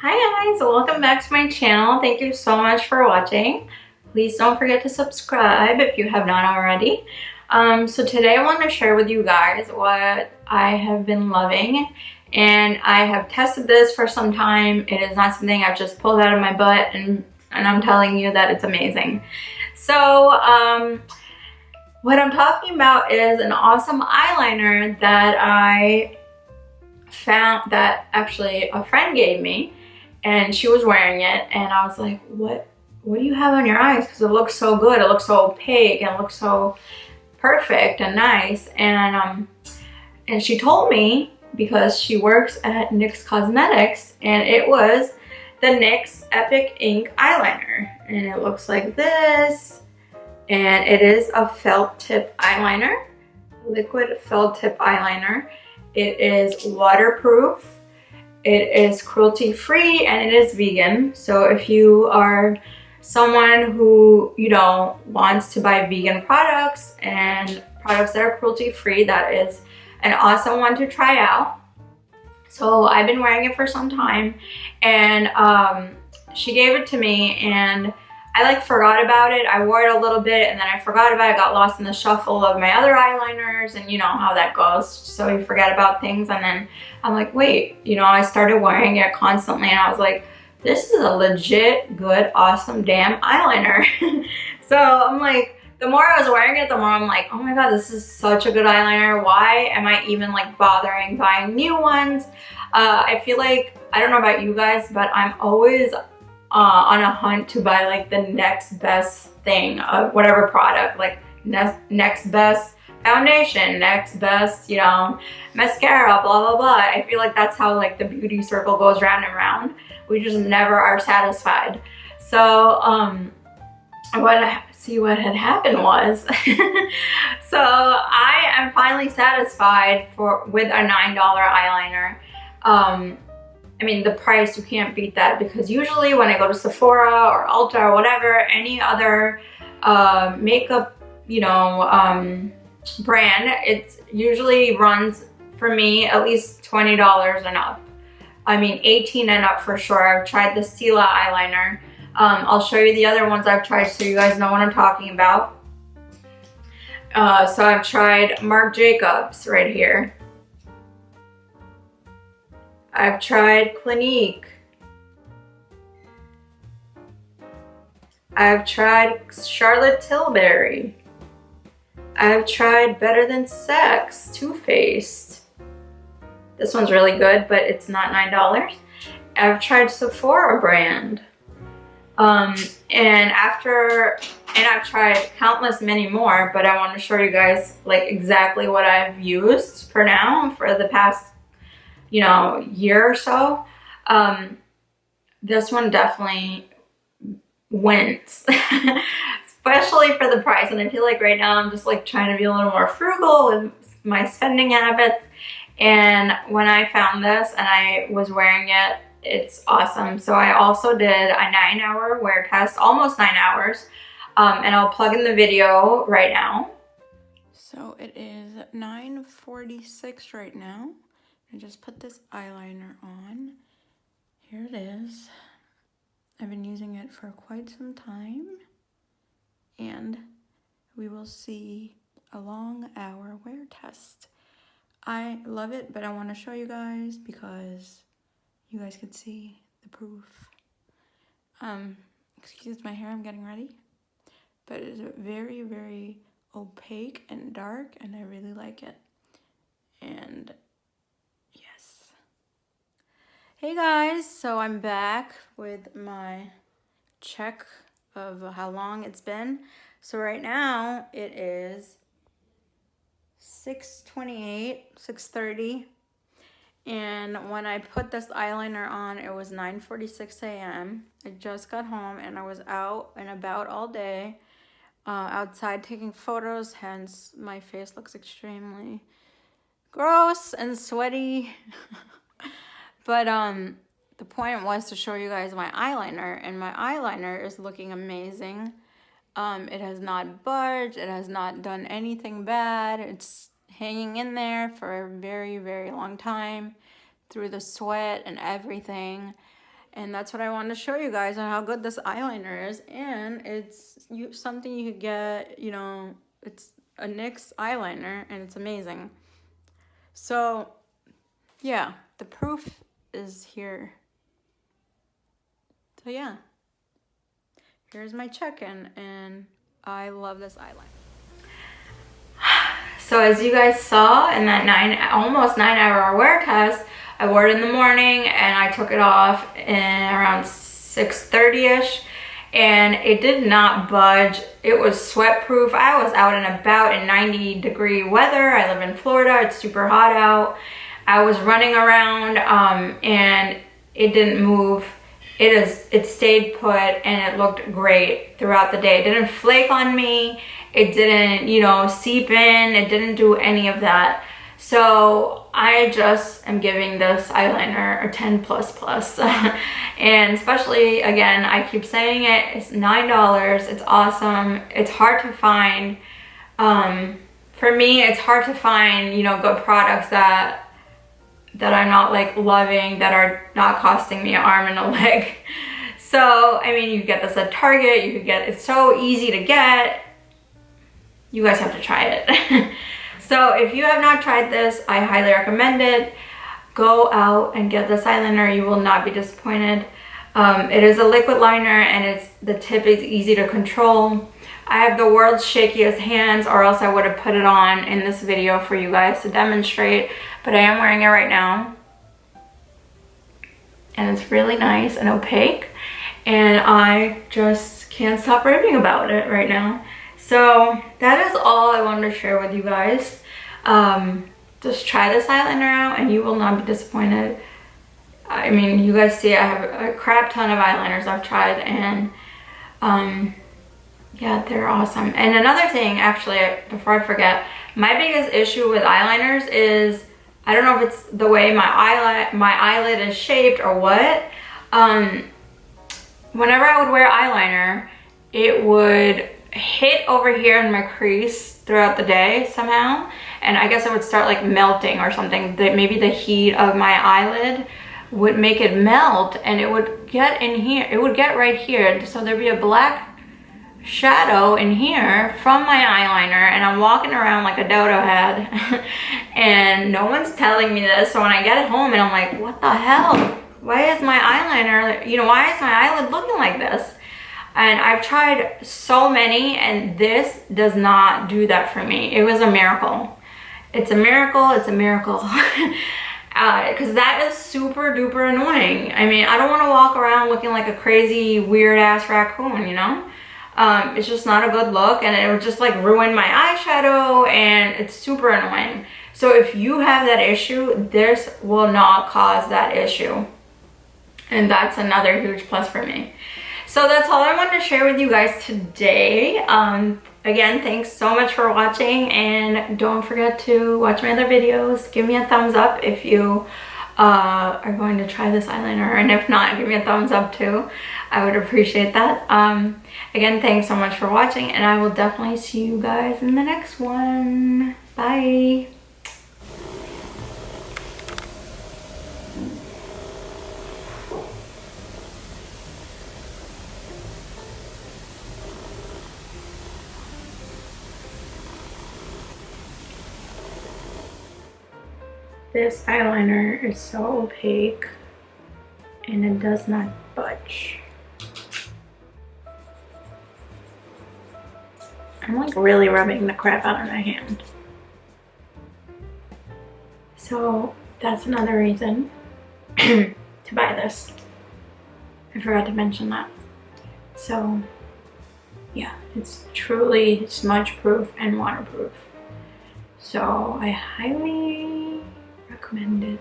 Hi guys, welcome back to my channel. Thank you so much for watching. Please don't forget to subscribe if you have not already. So today I want to share with you guys what I have been loving, and I have tested this for some time. It is not something I've just pulled out of my butt and I'm telling you that it's amazing. So what I'm talking about is an awesome eyeliner that I found, that actually a friend gave me, and she was wearing it, and I was like, what do you have on your eyes? Because it looks so good. It looks so opaque and it looks so perfect and nice. And she told me, because she works at NYX Cosmetics, and it was the NYX Epic Ink eyeliner, and it looks like this, and it is a felt tip eyeliner, liquid felt tip eyeliner. It is waterproof, it is cruelty free, and it is vegan. So if you are someone who, you know, wants to buy vegan products and products that are cruelty free, that is an awesome one to try out. So I've been wearing it for some time, and she gave it to me, and I forgot about it. I wore it a little bit and then I forgot about it. Got lost in the shuffle of my other eyeliners, and you know how that goes. So you forget about things, and then I'm like, wait, you know, I started wearing it constantly, and I was like, this is a legit, good, awesome, damn eyeliner. So I'm like, the more I was wearing it, the more I'm like, oh my god, this is such a good eyeliner. Why am I even bothering buying new ones? I feel like, I don't know about you guys, but I'm always on a hunt to buy the next best thing of whatever product, next best foundation, next best, you know, mascara, blah blah blah. I feel like that's how the beauty circle goes round and round. We just never are satisfied. So what had happened was so I am finally satisfied with a $9 eyeliner. I mean, the price, you can't beat that, because usually when I go to Sephora or Ulta or whatever, any other makeup, you know, brand, it usually runs for me at least $20 and up. I mean, 18 and up for sure. I've tried the Stila eyeliner. I'll show you the other ones I've tried so you guys know what I'm talking about. So I've tried Marc Jacobs right here. I've tried Clinique. I've tried Charlotte Tilbury. I've tried Better Than Sex, Too Faced. This one's really good, but it's not $9. I've tried Sephora brand. And I've tried countless many more, but I want to show you guys exactly what I've used for now, for the past, you know, year or so. This one definitely wins, especially for the price. And I feel like right now I'm just trying to be a little more frugal with my spending habits. And when I found this and I was wearing it, it's awesome. So I also did a 9-hour wear test, almost 9 hours. And I'll plug in the video right now. So it is 9:46 right now. I just put this eyeliner on. Here it is. I've been using it for quite some time, and we will see a long hour wear test. I love it, but I want to show you guys because you guys could see the proof. Excuse my hair, I'm getting ready. But it is very, very opaque and dark, and I really like it. And yes. Hey guys, so I'm back with my check of how long it's been. So right now it is 6:28, 6:30. And when I put this eyeliner on, it was 9:46 a.m. I just got home and I was out and about all day, outside taking photos, hence my face looks extremely gross and sweaty. But the point was to show you guys my eyeliner, and my eyeliner is looking amazing. It has not budged, it has not done anything bad. It's hanging in there for a very, very long time through the sweat and everything. And that's what I wanted to show you guys on how good this eyeliner is. And it's something you could get, you know, it's a NYX eyeliner and it's amazing. So yeah, the proof is here. So yeah, here's my check-in, and I love this eyeliner. So as you guys saw in that almost 9-hour wear test, I wore it in the morning and I took it off in around 6:30ish, and it did not budge. It was sweat proof. I was out and about in 90-degree weather. I live in Florida. It's super hot out. I was running around and it didn't move. It stayed put and it looked great throughout the day. It didn't flake on me. It didn't, you know, seep in. It didn't do any of that. So I just am giving this eyeliner a 10++. And especially, again, I keep saying it, it's $9. It's awesome. It's hard to find. For me, it's hard to find, you know, good products that I'm not like loving, that are not costing me an arm and a leg. So, I mean, you get this at Target, you could get, it's so easy to get. You guys have to try it. So if you have not tried this, I highly recommend it. Go out and get this eyeliner. You will not be disappointed. It is a liquid liner and the tip is easy to control. I have the world's shakiest hands, or else I would have put it on in this video for you guys to demonstrate, but I am wearing it right now. And it's really nice and opaque, and I just can't stop raving about it right now. So that is all I wanted to share with you guys. Just try this eyeliner out and you will not be disappointed. I mean, you guys see I have a crap ton of eyeliners I've tried, and yeah, they're awesome. And another thing, actually, before I forget, my biggest issue with eyeliners is, I don't know if it's the way my eyelid is shaped or what. Whenever I would wear eyeliner, it would hit over here in my crease throughout the day somehow, and I guess it would start like melting or something. That maybe the heat of my eyelid would make it melt, and it would get in here. It would get right here, so there'd be a black shadow in here from my eyeliner, and I'm walking around like a dodo head and no one's telling me this. So when I get home and I'm like, what the hell? Why is my eyeliner, you know, why is my eyelid looking like this? And I've tried so many, and this does not do that for me. It was a miracle. It's a miracle. It's a miracle. Because that is super duper annoying. I mean, I don't want to walk around looking like a crazy weird ass raccoon, you know? It's just not a good look, and it would just like ruin my eyeshadow, and it's super annoying. So if you have that issue, this will not cause that issue. And that's another huge plus for me. So that's all I wanted to share with you guys today. Again, thanks so much for watching, and don't forget to watch my other videos. Give me a thumbs up if you are going to try this eyeliner, and if not, give me a thumbs up too. I would appreciate that. Again, thanks so much for watching, and I will definitely see you guys in the next one. Bye. This eyeliner is so opaque and it does not budge. I'm like really rubbing the crap out of my hand. So that's another reason to buy this. I forgot to mention that. So yeah, it's truly smudge proof and waterproof. So I highly recommend it.